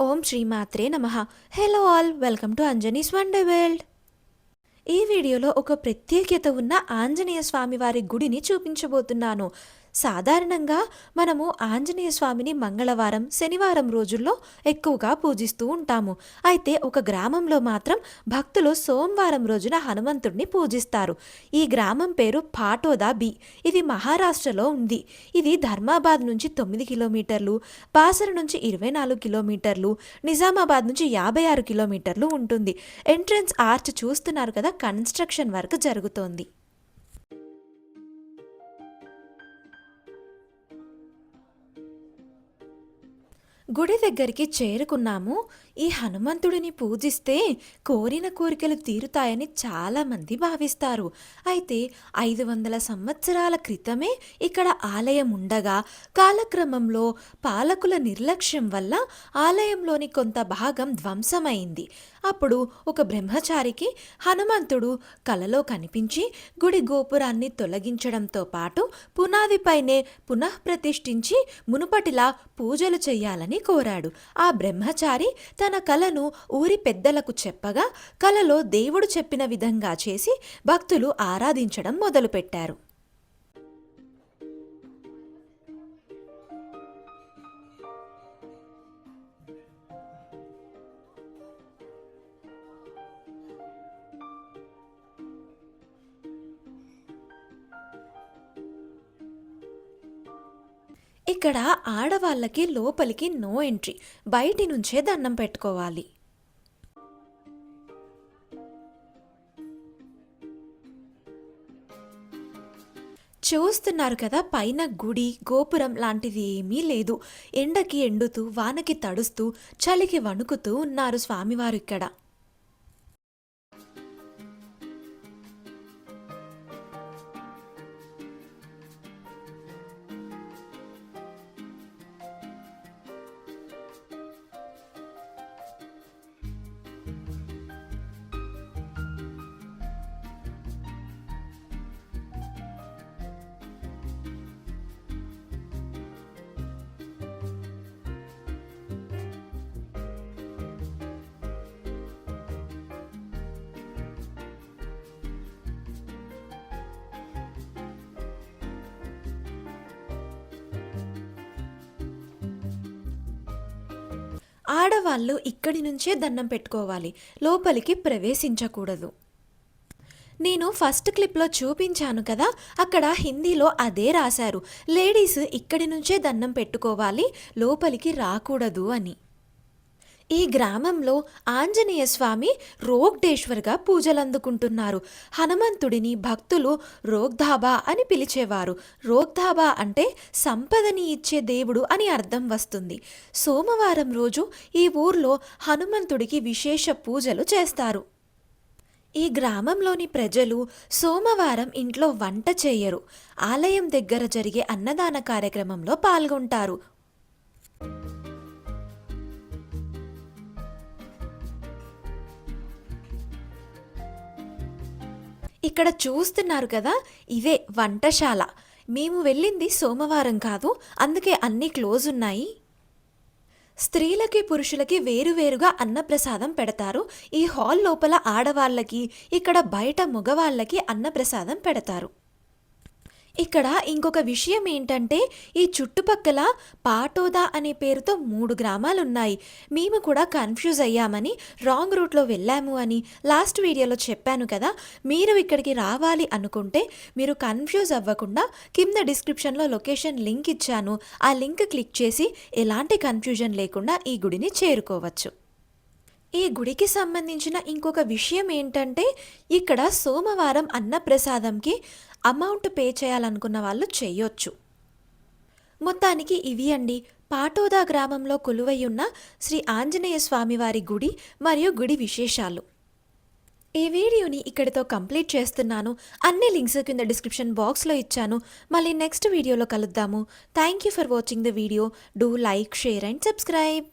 ఓం శ్రీమాత్రే నమః. Hello all, welcome to Anjani's wonder world. ఈ వీడియోలో ఒక ప్రత్యేకత ఉన్న ఆంజనేయ స్వామి వారి గుడిని చూపించబోతున్నాను. సాధారణంగా మనము ఆంజనేయ స్వామిని మంగళవారం, శనివారం రోజుల్లో ఎక్కువగా పూజిస్తూ ఉంటాము. అయితే ఒక గ్రామంలో మాత్రం భక్తులు సోమవారం రోజున హనుమంతుడిని పూజిస్తారు. ఈ గ్రామం పేరు పాటోదా బి. ఇది మహారాష్ట్రలో ఉంది. ఇది ధర్మాబాద్ నుంచి 9 కిలోమీటర్లు, బాసర నుంచి 24 కిలోమీటర్లు, నిజామాబాద్ నుంచి 56 కిలోమీటర్లు ఉంటుంది. ఎంట్రన్స్ ఆర్చ్ చూస్తున్నారు కదా, కన్స్ట్రక్షన్ వర్క్ జరుగుతోంది. గుడి దగ్గరికి చేరుకున్నాము. ఈ హనుమంతుడిని పూజిస్తే కోరిన కోరికలు తీరుతాయని చాలామంది భావిస్తారు. అయితే 500 సంవత్సరాల క్రితమే ఇక్కడ ఆలయం ఉండగా కాలక్రమంలో పాలకుల నిర్లక్ష్యం వల్ల ఆలయంలోని కొంత భాగం ధ్వంసమైంది. అప్పుడు ఒక బ్రహ్మచారికి హనుమంతుడు కలలో కనిపించి గుడి గోపురాన్ని తొలగించడంతో పాటు పునాదిపైనే పునఃప్రతిష్ఠించి మునుపటిలా పూజలు చేయాలని కోరాడు. ఆ బ్రహ్మచారి తన కలను ఊరి పెద్దలకు చెప్పగా కలలో దేవుడు చెప్పిన విధంగా చేసి భక్తులు ఆరాధించడం మొదలుపెట్టారు. ఇక్కడ ఆడవాళ్ళకి లోపలికి నో ఎంట్రీ, బయటి నుంచే దండం పెట్టుకోవాలి. చూస్తున్నారు కదా, పైన గుడి గోపురం లాంటిది ఏమీ లేదు. ఎండకి ఎండుతూ, వానకి తడుస్తూ, చలికి వణుకుతూ ఉన్నారు స్వామివారు ఇక్కడ. ఆడవాళ్ళు ఇక్కడి నుంచే దండం పెట్టుకోవాలి, లోపలికి ప్రవేశించకూడదు. నేను ఫస్ట్ క్లిప్లో చూపించాను కదా, అక్కడ హిందీలో అదే రాశారు, లేడీస్ ఇక్కడి నుంచే దండం పెట్టుకోవాలి, లోపలికి రాకూడదు అని. ఈ గ్రామంలో ఆంజనేయ స్వామి రోగ్డేశ్వర్గా పూజలందుకుంటున్నారు. హనుమంతుడిని భక్తులు రోగ్ధాబా అని పిలిచేవారు. రోగ్ధాబా అంటే సంపదని ఇచ్చే దేవుడు అని అర్థం వస్తుంది. సోమవారం రోజు ఈ ఊర్లో హనుమంతుడికి విశేష పూజలు చేస్తారు. ఈ గ్రామంలోని ప్రజలు సోమవారం ఇంట్లో వంట చేయరు. ఆలయం దగ్గర జరిగే అన్నదాన కార్యక్రమంలో పాల్గొంటారు. ఇక్కడ చూస్తున్నారు కదా, ఇదే వంటశాల. మేము వెళ్ళింది సోమవారం కాదు, అందుకే అన్నీ క్లోజ్ ఉన్నాయి. స్త్రీలకి పురుషులకి వేరువేరుగా అన్నప్రసాదం పెడతారు. ఈ హాల్ లోపల ఆడవాళ్ళకి, ఇక్కడ బయట మగవాళ్ళకి అన్నప్రసాదం పెడతారు. ఇక్కడ ఇంకొక విషయం ఏంటంటే, ఈ చుట్టుపక్కల పాటోదా అనే పేరుతో 3 గ్రామాలున్నాయి. మేము కూడా కన్ఫ్యూజ్ అయ్యామని, రాంగ్ రూట్లో వెళ్ళాము అని లాస్ట్ వీడియోలో చెప్పాను కదా. మీరు ఇక్కడికి రావాలి అనుకుంటే మీరు కన్ఫ్యూజ్ అవ్వకుండా కింద డిస్క్రిప్షన్లో లొకేషన్ లింక్ ఇచ్చాను. ఆ లింక్ క్లిక్ చేసి ఎలాంటి కన్ఫ్యూజన్ లేకుండా ఈ గుడిని చేరుకోవచ్చు. ఈ గుడికి సంబంధించిన ఇంకొక విషయం ఏంటంటే, ఇక్కడ సోమవారం అన్నప్రసాదంకి అమౌంట్ పే చేయాలనుకున్న వాళ్ళు చేయొచ్చు. మొత్తానికి ఇవి అండి పాటోదా గ్రామంలో కొలువై ఉన్న శ్రీ ఆంజనేయ స్వామివారి గుడి మరియు గుడి విశేషాలు. ఈ వీడియోని ఇక్కడితో కంప్లీట్ చేస్తున్నాను. అన్ని లింక్స్ కింద డిస్క్రిప్షన్ బాక్స్లో ఇచ్చాను. మళ్ళీ నెక్స్ట్ వీడియోలో కలుద్దాము. Thank you for watching the video. Do like, share and subscribe.